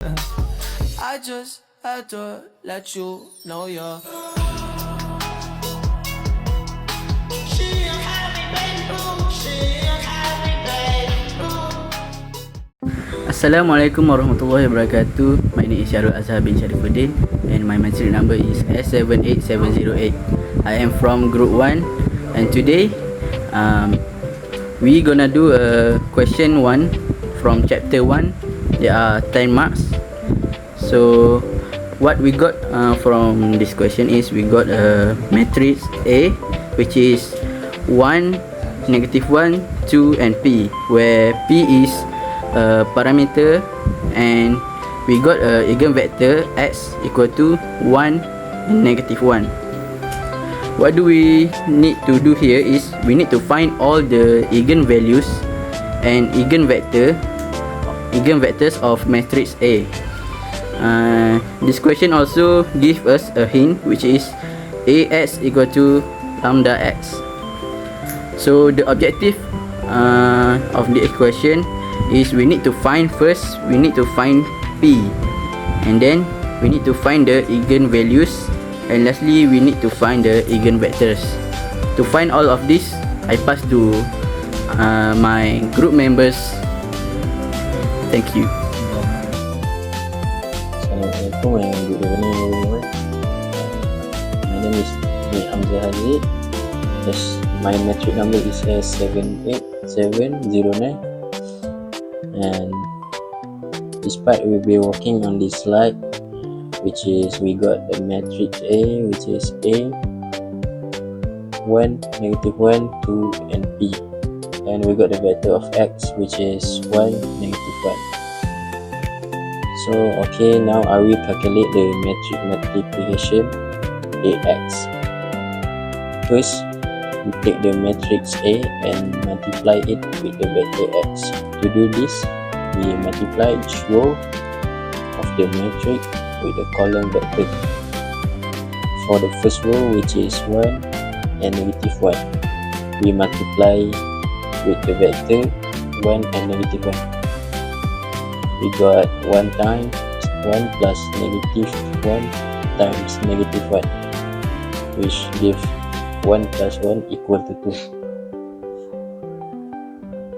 I just had to let you know you're. Assalamualaikum warahmatullahi wabarakatuh. My name is Syarul Azhar bin Sharifuddin and my matric number is S78708. I am from group 1 and today we gonna do a question 1 from chapter 1. There are 10 marks. So what we got from this question is we got a matrix A which is 1, -1, 2 and P, where P is a parameter and we got a eigenvector x equal to 1 and -1. What do we need to do here is we need to find all the eigenvalues and eigenvectors of matrix A. This question also give us a hint which is Ax equal to lambda x. So the objective of the equation is we need to find P, and then we need to find the eigenvalues, and lastly we need to find the eigenvectors. To find all of this, I pass to my group members. Thank you. Assalamualaikum and good evening everyone. My name is Hamzah Haziq. Yes, my matric number is S78709. And despite we'll be working on this slide, which is we got the matrix A, which is A 1, -1, 2 and P, and we got the vector of x which is 1, -1. So okay, now I will calculate the matrix multiplication Ax. First, we take the matrix A and multiply it with the vector x. To do this, we multiply each row of the matrix with the column vector. For the first row, which is 1 and -1, we multiply with the vector 1 and -1. We got 1 times 1 plus -1 times -1, which gives 1 plus 1 equal to 2.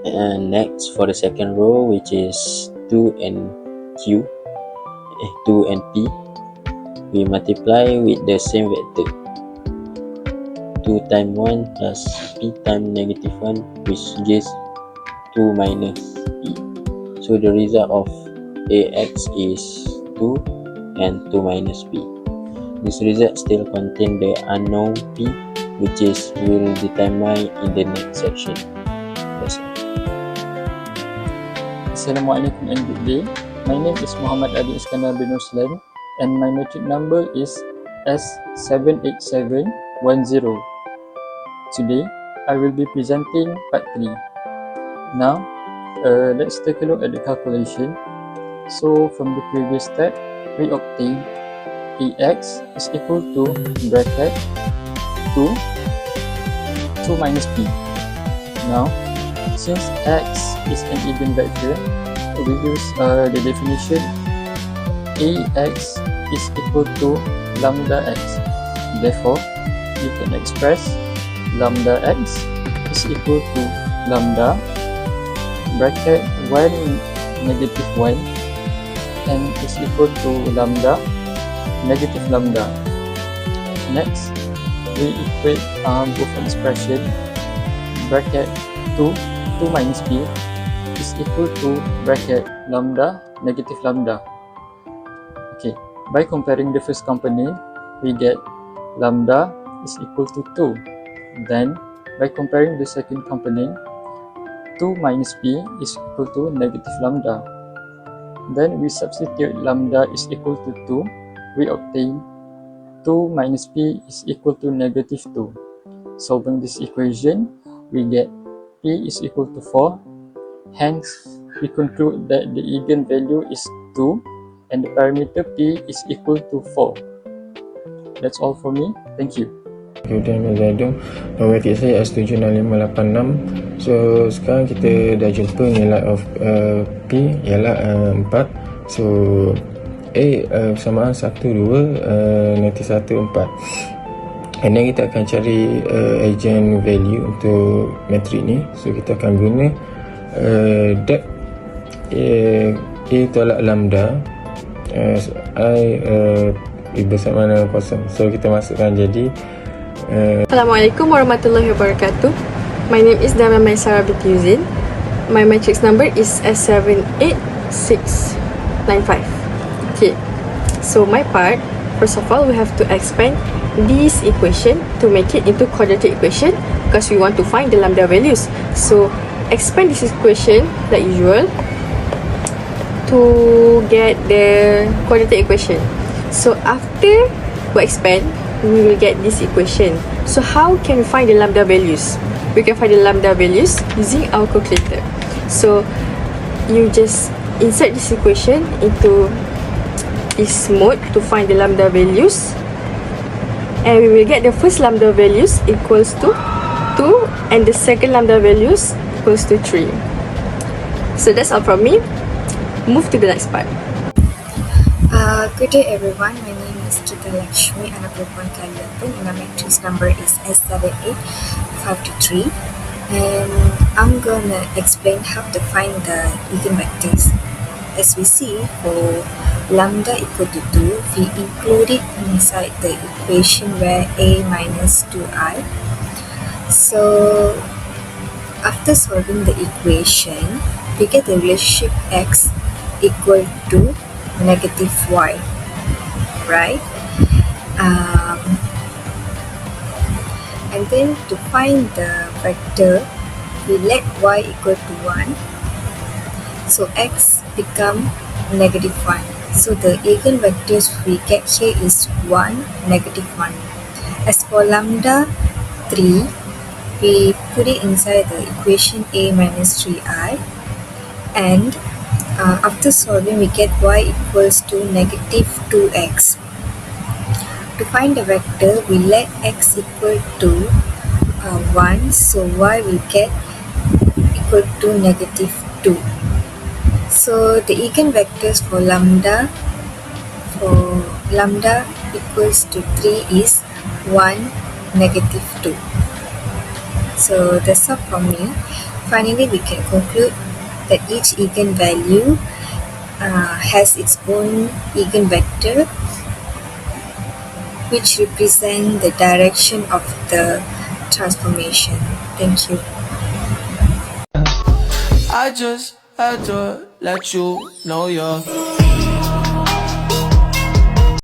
And next, for the second row, which is 2 and P, we multiply with the same vector 2 times 1 plus P times -1, which gives 2 minus P. So the result of Ax is 2 and 2 minus P. This result still contain the unknown P, which is will determine in the next section. That's all. Assalamualaikum and good day. My name is Muhammad Adi Iskandar bin Ruslan and my matric number is S78710. Today, I will be presenting part 3. Now, let's take a look at the calculation. So, from the previous step, we obtain Ax is equal to bracket 2 minus P. Now, since x is an eigenvector, we use the definition Ax is equal to lambda x. Therefore, you can express lambda x is equal to lambda bracket 1 -1 and is equal to lambda negative lambda. Next, we equate both expression. Bracket 2 minus P is equal to bracket lambda negative lambda. Okay, by comparing the first component, we get lambda is equal to 2. Then, by comparing the second component, 2 minus P is equal to negative lambda. Then we substitute lambda is equal to 2. We obtain 2 minus P is equal to -2. Solving this equation, we get P is equal to 4. Hence, we conclude that the eigenvalue is 2 and the parameter P is equal to 4. That's all for me. Thank you. Kemudian Azadum, matematik saya S76586. So sekarang kita dah jumpa nilai of P ialah 4. So bersamaan 1, 2, nanti 1, 4. And then kita akan cari eigenvalue untuk matrik ni. So kita akan guna depth A tolak lambda I bersamaan kosong. So kita masukkan jadi Assalamualaikum warahmatullahi wabarakatuh. My name is Dara Maisara binti Yuzin. My matrix number is S78695. Okay, so my part, first of all, we have to expand this equation to make it into quadratic equation because we want to find the lambda values. So expand this equation like usual to get the quadratic equation. So after we expand, we will get this equation. So how can we find the lambda values? We can find the lambda values using our calculator. So you just insert this equation into this mode to find the lambda values, and we will get the first lambda values equals to 2 and the second lambda values equals to 3. So that's all from me. Move to the next part. Good day everyone, my name is Kita Lakshmi anak perempuan kalian pun, and my matrix number is S78523, and I'm gonna explain how to find the eigenvectors. As we see, for lambda equal to 2, we include it inside the equation where a minus 2i. So after solving the equation, we get the relationship x equal to negative y, right? And then to find the vector, we let y equal to 1, so x become negative 1. So the eigenvectors we get here is 1, negative 1. As for lambda 3, we put it inside the equation a minus 3i, and after solving we get y equals to negative 2x. To find the vector, we let x equal to 1, so y will get equal to negative 2. So the eigenvectors for lambda equals to 3 is 1, negative 2. So that's all from me. Finally, we can conclude that each eigenvalue has its own eigenvector which represent the direction of the transformation. Thank you. I just had to let you know you're